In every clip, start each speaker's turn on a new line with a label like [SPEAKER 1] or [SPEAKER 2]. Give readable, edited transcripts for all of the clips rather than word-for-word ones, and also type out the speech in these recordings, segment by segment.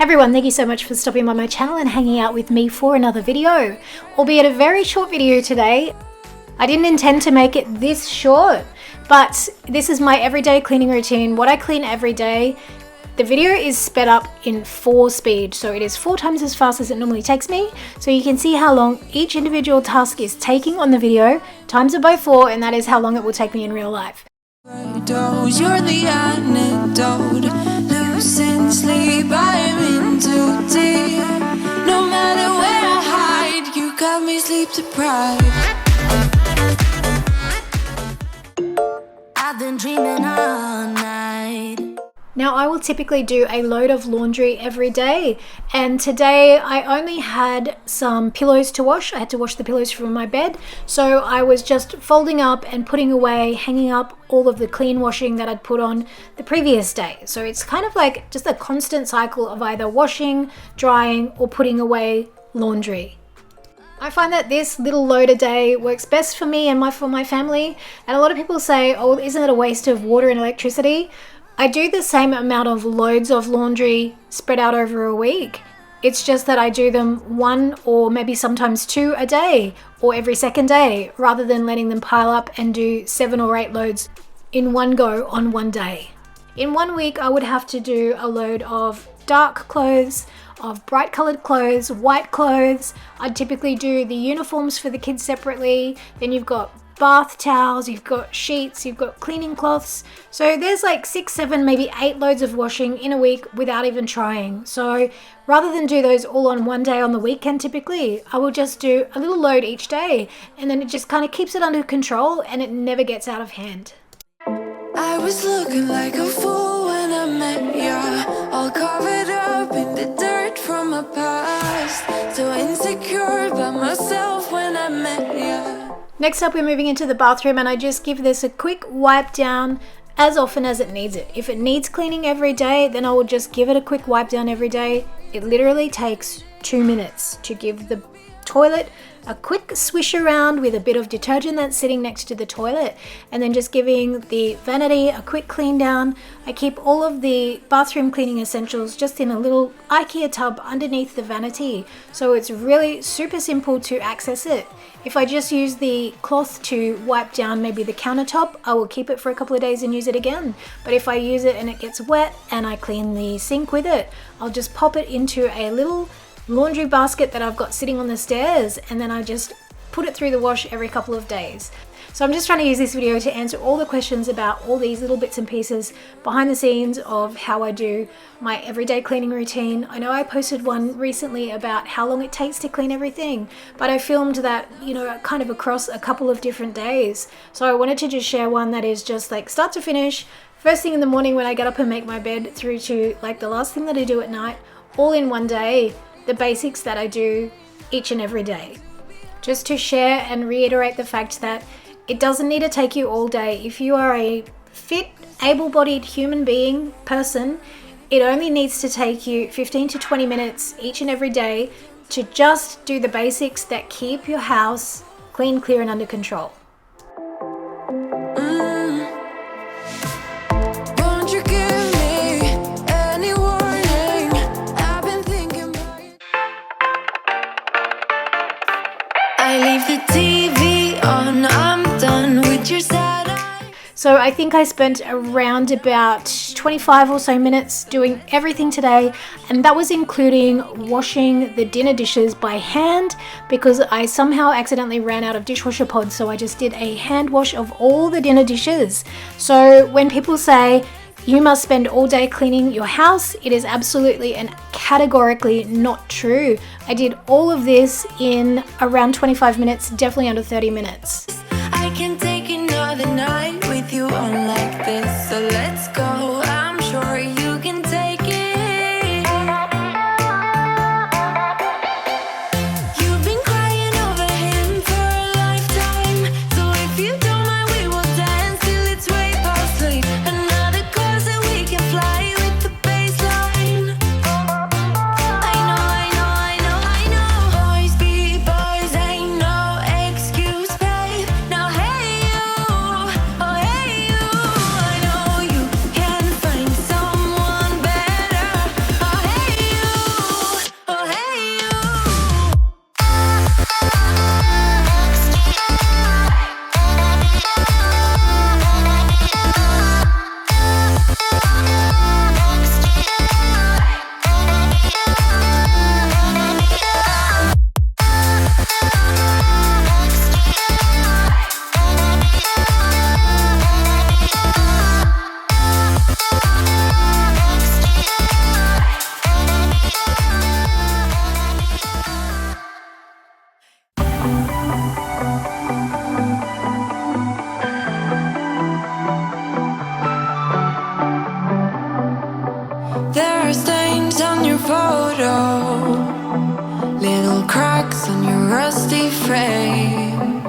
[SPEAKER 1] everyone, thank you so much for stopping by my channel and hanging out with me for another video, albeit a very short video today. I didn't intend to make it this short, but this is my everyday cleaning routine, what I clean every day. The video is sped up in 4 speed, so it is 4 times as fast as it normally takes me, so you can see how long each individual task is taking on the video, times it by 4, and that is how long it will take me in real life.
[SPEAKER 2] You're the antidote, losing sleep, I'm in too deep. No matter where I hide, you got me sleep deprived. I've been dreaming all night.
[SPEAKER 1] Now I will typically do a load of laundry every day, and today I only had some pillows to wash. I had to wash the pillows from my bed, so I was just folding up and putting away, hanging up all of the clean washing that I'd put on the previous day. So it's kind of like just a constant cycle of either washing, drying, or putting away laundry. I find that this little load a day works best for me and for my family, and a lot of people say, oh, isn't it a waste of water and electricity? I do the same amount of loads of laundry spread out over a week. It's just that I do them 1 or maybe sometimes 2 a day or every second day, rather than letting them pile up and do 7 or 8 loads in one go on one day. In 1 week, I would have to do a load of dark clothes, of bright colored clothes, white clothes. I'd typically do the uniforms for the kids separately. Then you've got bath towels, you've got sheets, you've got cleaning cloths. So there's like 6, 7, maybe 8 loads of washing in a week without even trying. So rather than do those all on one day on the weekend, typically, I will just do a little load each day, and then it just kind of keeps it under control and it never gets out of hand.
[SPEAKER 2] I was looking like a fool when I met ya, all covered up in the dirt from my past. So insecure about myself when I met ya.
[SPEAKER 1] Next up, we're moving into the bathroom, and I just give this a quick wipe down as often as it needs it. If it needs cleaning every day, then I will just give it a quick wipe down every day. It literally takes 2 minutes to give the toilet a quick swish around with a bit of detergent that's sitting next to the toilet, and then just giving the vanity a quick clean down. I keep all of the bathroom cleaning essentials just in a little IKEA tub underneath the vanity, so it's really super simple to access it. If I just use the cloth to wipe down maybe the countertop, I will keep it for a couple of days and use it again. But if I use it and it gets wet and I clean the sink with it, I'll just pop it into a little laundry basket that I've got sitting on the stairs, and then I just put it through the wash every couple of days. So I'm just trying to use this video to answer all the questions about all these little bits and pieces behind the scenes of how I do my everyday cleaning routine. I know I posted one recently about how long it takes to clean everything, but I filmed that, kind of across a couple of different days. So I wanted to just share one that is just like start to finish, first thing in the morning when I get up and make my bed, through to like the last thing that I do at night, all in one day. The basics that I do each and every day. Just to share and reiterate the fact that it doesn't need to take you all day. If you are a fit, able-bodied human being, person, it only needs to take you 15 to 20 minutes each and every day to just do the basics that keep your house clean, clear, and under control. So I think I spent around about 25 or so minutes doing everything today, and that was including washing the dinner dishes by hand, because I somehow accidentally ran out of dishwasher pods, so I just did a hand wash of all the dinner dishes. So when people say you must spend all day cleaning your house, it is absolutely and categorically not true. I did all of this in around 25 minutes, definitely under 30 minutes.
[SPEAKER 2] I can take another night with you on like this, so let's go. I'm sure you can take it. You've been crying over him for a lifetime, so if you don't mind, we will dance till it's way past sleep. Another course that we can fly with the baseline. I know. Boys be boys, ain't no excuse, babe. cracks on your rusty frame,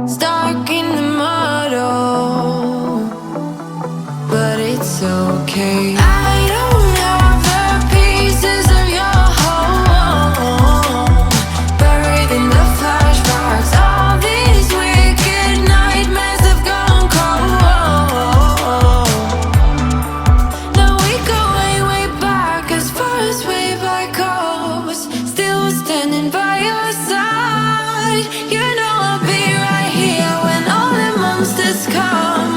[SPEAKER 2] stuck in the mud, oh, but it's okay. I don't have the pieces of your home buried in the flashbacks. All these wicked nightmares have gone cold. Now we go way, way back, as far as way back goes. Still standing by your side. You know I'll be right here when all the monsters come.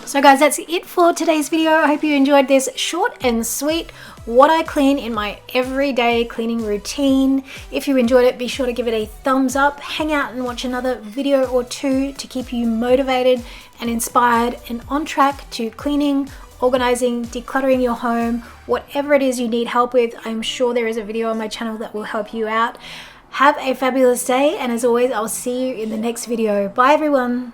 [SPEAKER 1] So guys, that's it for today's video. I hope you enjoyed this short and sweet what I clean in my everyday cleaning routine. If you enjoyed it, be sure to give it a thumbs up, hang out and watch another video or two to keep you motivated and inspired and on track to cleaning, organizing, decluttering your home, whatever it is you need help with. I'm sure there is a video on my channel that will help you out. Have a fabulous day, and as always, I'll see you in the next video. Bye everyone.